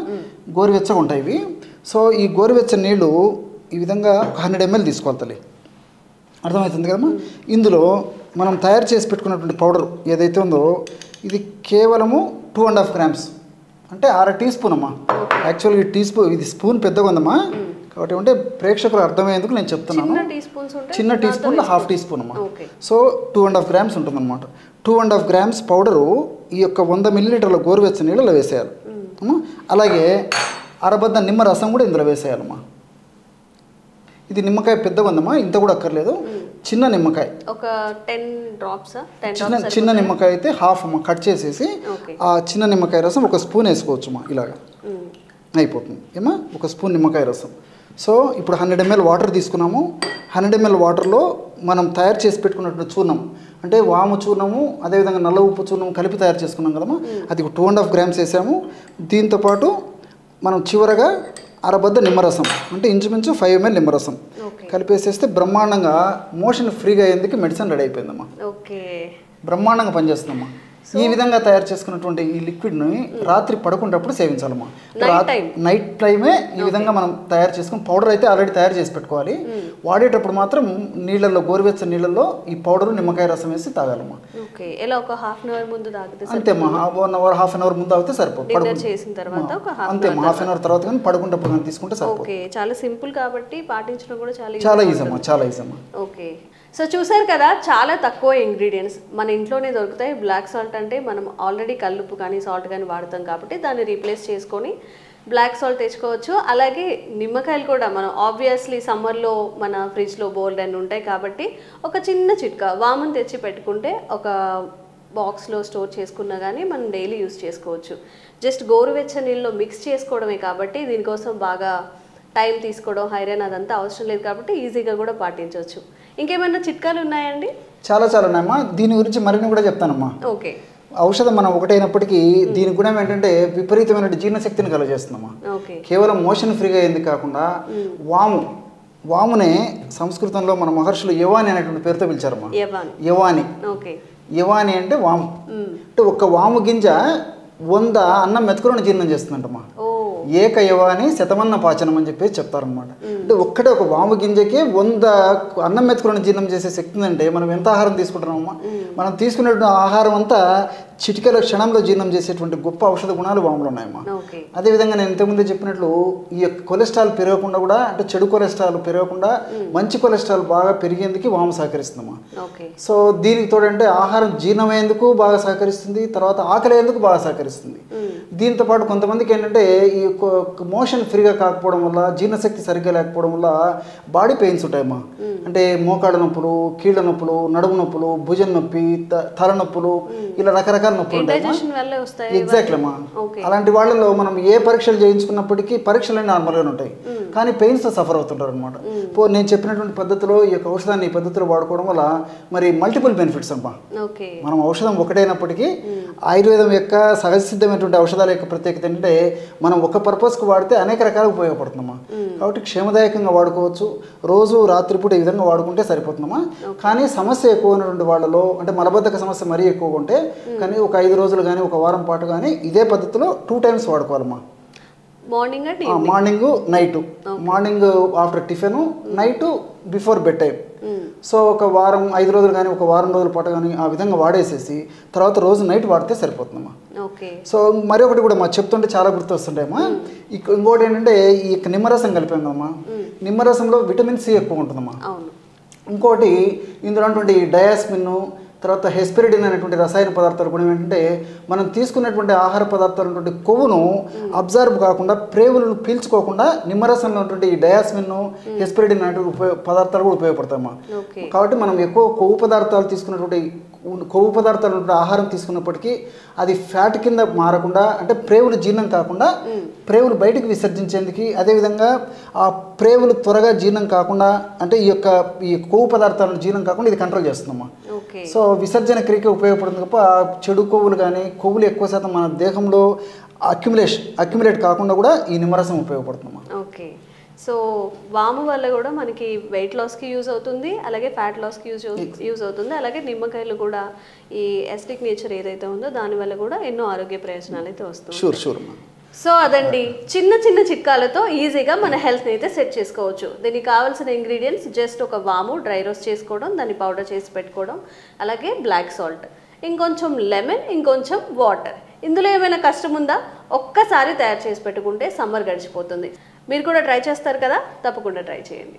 గోరువెచ్చగా ఉంటాయి ఇవి. సో ఈ గోరువెచ్చని నీళ్ళు ఈ విధంగా ఒక 100 ml తీసుకోవాలి తల్లి. అర్థమవుతుంది కదమ్మా. ఇందులో మనం తయారు చేసి పెట్టుకున్నటువంటి పౌడర్ ఏదైతే ఉందో ఇది కేవలము 2.5 గ్రామ్స్, అంటే 1/2 టీ స్పూన్ అమ్మా. యాక్చువల్గా ఇది స్పూన్ పెద్దగా ఉందమ్మా, కాబట్టి అంటే ప్రేక్షకులు అర్థమయ్యేందుకు నేను చెప్తున్నాను. చిన్న టీ స్పూన్లో 1/2 టీ స్పూన్ అమ్మా. సో 2.5 గ్రామ్స్ ఉంటుందన్నమాట. 2.5 గ్రామ్స్ పౌడరు ఈ యొక్క 100 ml గోరువెచ్చని నీళ్ళలో వేసేయాలి అమ్మా. అలాగే అరబద్ద నిమ్మ రసం కూడా ఇందులో వేసేయాలమ్మా. ఇది నిమ్మకాయ పెద్దగా ఉందమ్మా, ఇంత కూడా అక్కర్లేదు. చిన్న నిమ్మకాయ ఒక 10 drops, చిన్న నిమ్మకాయ అయితే హాఫ్ అమ్మ కట్ చేసేసి ఆ చిన్న నిమ్మకాయ రసం ఒక స్పూన్ వేసుకోవచ్చు అమ్మా. ఇలాగా అయిపోతుంది ఏమా, ఒక స్పూన్ నిమ్మకాయ రసం. సో ఇప్పుడు 100 ml వాటర్ తీసుకున్నాము. 100 ml వాటర్లో మనం తయారు చేసి పెట్టుకున్నటువంటి చూర్ణం, అంటే వాము చూర్ణము అదేవిధంగా నల్ల ఉప్పు చూర్ణము కలిపి తయారు చేసుకున్నాం కదమ్మా, అది 2.5 గ్రామ్స్ వేసాము. దీంతోపాటు మనం చివరగా అరబద్ద నిమ్మరసం, అంటే ఇంచుమించు 5 ml నిమ్మరసం కలిపేసేస్తే బ్రహ్మాండంగా మోషన్ ఫ్రీగా అయ్యేందుకు మెడిసిన్ రెడీ అయిపోయిందమ్మా. బ్రహ్మాండంగా పనిచేస్తుందమ్మా. ఈ విధంగా తయారు చేసుకున్నటువంటి ఈ లిక్విడ్ని రాత్రి పడుకునేటప్పుడు సేవించాలమ్మా. నైట్ టైమే ఈ విధంగా మనం తయారు చేసుకుని పౌడర్ అయితే ఆల్రెడీ తయారు చేసి పెట్టుకోవాలి. వాడేటప్పుడు మాత్రం నీళ్ళల్లో, గోరువెచ్చని నీళ్ళల్లో ఈ పౌడర్ నిమ్మకాయ రసం వేసి తాగాలమ్మా. అంతేమ్మా, 1 hour 1/2 an hour ముందు తాగితే సరిపోతుంది. అంతేమ్మా, 1/2 an hour తర్వాత కానీ పడుకునేటప్పుడు కానీ తీసుకుంటే సరిపోతుంది. చాలా సింపుల్ కాబట్టి పాటించడం కూడా చాలా ఈజీ అమ్మా, చాలా ఈజీ అమ్మా. ఓకే, సో చూసారు కదా, చాలా తక్కువ ఇంగ్రీడియంట్స్ మన ఇంట్లోనే దొరుకుతాయి. బ్లాక్ సాల్ట్ అంటే మనం ఆల్రెడీ కల్లుప్పు కానీ సాల్ట్ కానీ వాడతాం కాబట్టి దాన్ని రీప్లేస్ చేసుకొని బ్లాక్ సాల్ట్ తెచ్చుకోవచ్చు. అలాగే నిమ్మకాయలు కూడా మనం ఆబ్వియస్లీ సమ్మర్లో మన ఫ్రిడ్జ్లో బోల్డ్ అని ఉంటాయి కాబట్టి ఒక చిన్న చిట్కా వామును తెచ్చి పెట్టుకుంటే ఒక బాక్స్లో స్టోర్ చేసుకున్నా కానీ మనం డైలీ యూస్ చేసుకోవచ్చు. జస్ట్ గోరువెచ్చని నీళ్ళలో మిక్స్ చేసుకోవడమే కాబట్టి దీనికోసం బాగా టైం తీసుకోవడం, ఐరన్ అదంతా అవసరం లేదు కాబట్టి ఈజీగా కూడా పాటించవచ్చు. ఇంకేమైనా చిట్కాలు ఉన్నాయండి? చాలా ఉన్నాయమ్మా. దీని గురించి మరిన్ని కూడా చెప్తానమ్మా. ఓకే, ఔషధం మనం ఒకటైనప్పటికీ దీని గుణం ఏంటంటే విపరీతమైన జీర్ణశక్తిని కలగజేస్తుందమ్మా. కేవలం మోషన్ ఫ్రీగా అయింది కాకుండా వామునే సంస్కృతంలో మన మహర్షులు యవాని అనేటువంటి పేరుతో పిలిచారమ్మా. యవాని అంటే వాము. అంటే ఒక్క వాము గింజ 100 అన్నం మెతుకులను జీర్ణం చేస్తుందంటమ్మా. ఏకయవాని శతమన్న పాచనం అని చెప్పేసి చెప్తారనమాట. అంటే ఒక్కటే ఒక వాము గింజకి 100 అన్నం మెతుకులను జీర్ణం చేసే శక్తి ఉందంటే మనం ఎంత ఆహారం తీసుకుంటున్నామమ్మా. మనం తీసుకునేటువంటి ఆహారం అంతా చిటికల క్షణంలో జీర్ణం చేసేటువంటి గొప్ప ఔషధ గుణాలు వాములు ఉన్నాయమ్మా. అదేవిధంగా నేను ఇంతకుముందే చెప్పినట్లు ఈ యొక్క కొలెస్ట్రాల్ పెరగకుండా కూడా, అంటే చెడు కొలెస్ట్రాల్ పెరగకుండా మంచి కొలెస్ట్రాల్ బాగా పెరిగేందుకు వాము సహకరిస్తుందమ్మా. సో దీనికి తోడంటే ఆహారం జీర్ణమయ్యేందుకు బాగా సహకరిస్తుంది, తర్వాత ఆకలి అయ్యేందుకు బాగా సహకరిస్తుంది. దీంతో పాటు కొంతమందికి ఏంటంటే ఈ మోషన్ ఫ్రీగా కాకపోవడం వల్ల, జీర్ణశక్తి సరిగ్గా లేకపోవడం వల్ల బాడీ పెయిన్స్ ఉంటాయమ్మా. అంటే మోకాళ్ళ నొప్పులు, కీళ్ళ నొప్పులు, నడుము నొప్పులు, భుజం నొప్పి, తలనొప్పులు, ఇలా రకరకాల నొప్పులు ఉంటాయి. ఎగ్జాక్ట్లీ అమ్మా. అలాంటి వాళ్ళలో మనం ఏ పరీక్షలు చేయించుకున్నప్పటికీ పరీక్షలు నార్మల్గానే ఉంటాయి, కానీ పెయిన్స్తో సఫర్ అవుతుంటారు అనమాట. నేను చెప్పినటువంటి పద్ధతిలో ఈ యొక్క ఔషధాన్ని ఈ పద్ధతిలో వాడుకోవడం వల్ల మరి మల్టిపుల్ బెనిఫిట్స్ అమ్మా. మనం ఔషధం ఒకటైనప్పటికీ ఆయుర్వేదం యొక్క సహజ సిద్ధమైనటువంటి ఔషధాల యొక్క ప్రత్యేకత ఏంటంటే మనం ఒక పర్పస్కి వాడితే అనేక రకాలుగా ఉపయోగపడుతుందమ్మా. కాబట్టి క్షేమదాయకంగా వాడుకోవచ్చు. రోజు రాత్రిపూట ఈ విధంగా వాడుకుంటే సరిపోతుందమ్మా. కానీ సమస్య ఎక్కువ ఉన్నటువంటి వాళ్ళలో, అంటే మలబద్ధక సమస్య మరీ ఎక్కువగా ఉంటే కానీ ఒక 5 రోజులు కానీ ఒక వారం పాటు కానీ ఇదే పద్ధతిలో 2 times వాడుకోవాలమ్మా. Morning night, morning after tiffin, night before bed time. So ఒక వారం 5 రోజులు కానీ ఒక వారం రోజుల పాటు కానీ ఆ విధంగా వాడేసేసి తర్వాత రోజు నైట్ వాడితే సరిపోతుందమ్మా. సో మరొకటి కూడా మా చెప్తుంటే చాలా గుర్తొస్తుంటాయమ్మా. ఇంకోటి ఏంటంటే ఈ నిమ్మరసం కలిపాం కదమ్మా, నిమ్మరసంలో విటమిన్ సి ఎక్కువ ఉంటుందమ్మా. ఇంకోటి ఇందులో ఉన్నటువంటి డయాస్మిన్, తర్వాత హెస్పెరిడిన్ అనేటువంటి రసాయన పదార్థాలు కూడా ఏంటంటే మనం తీసుకున్నటువంటి ఆహార పదార్థాలు ఉన్నటువంటి కొవ్వును అబ్జర్వ్ కాకుండా, ప్రేవులను పీల్చుకోకుండా నిమ్మరసంలో ఉన్నటువంటి ఈ డయాస్మిన్, హెస్పెరిడిన్ అనేటువంటి పదార్థాలు కూడా ఉపయోగపడతాయమ్మా. కాబట్టి మనం ఎక్కువ కొవ్వు పదార్థాలు తీసుకున్నటువంటి ఆహారం తీసుకున్నప్పటికీ అది ఫ్యాట్ కింద మారకుండా, అంటే ప్రేవులు జీర్ణం కాకుండా ప్రేవులు బయటికి విసర్జించేందుకు, అదేవిధంగా ఆ ప్రేవులు త్వరగా జీర్ణం కాకుండా, అంటే ఈ కొవ్వు పదార్థాలను జీర్ణం కాకుండా ఇది కంట్రోల్ చేస్తుందమ్మా. సో విసర్జన క్రియకి ఉపయోగపడుతుంది తప్ప చెడు కొవ్వులు కానీ కొవ్వులు ఎక్కువ శాతం మన దేహంలో అక్యుములేట్ కాకుండా కూడా ఈ నిమ్మరసం ఉపయోగపడుతుందమ్మా. ఓకే. సో వాము వల్ల కూడా మనకి వెయిట్ లాస్కి యూజ్ అవుతుంది, అలాగే ఫ్యాట్ లాస్కి యూజ్ అవుతుంది, అలాగే నిమ్మకాయలు కూడా ఈ ఎసిడిక్ నేచర్ ఏదైతే ఉందో దానివల్ల కూడా ఎన్నో ఆరోగ్య ప్రయోజనాలు అయితే వస్తుంది. షూర్. సో అదండి, చిన్న చిన్న చిట్కాలతో ఈజీగా మన హెల్త్ని అయితే సెట్ చేసుకోవచ్చు. దీనికి కావాల్సిన ఇంగ్రీడియంట్స్ జస్ట్ ఒక వాము డ్రై రోస్ట్ చేసుకోవడం, దాన్ని పౌడర్ చేసి పెట్టుకోవడం, అలాగే బ్లాక్ సాల్ట్, ఇంకొంచెం లెమన్, ఇంకొంచెం వాటర్. ఇందులో ఏమైనా కష్టం ఉందా? ఒక్కసారి తయారు చేసి పెట్టుకుంటే సమ్మర్ గడిచిపోతుంది. మీరు కూడా ట్రై చేస్తారు కదా, తప్పకుండా ట్రై చేయండి.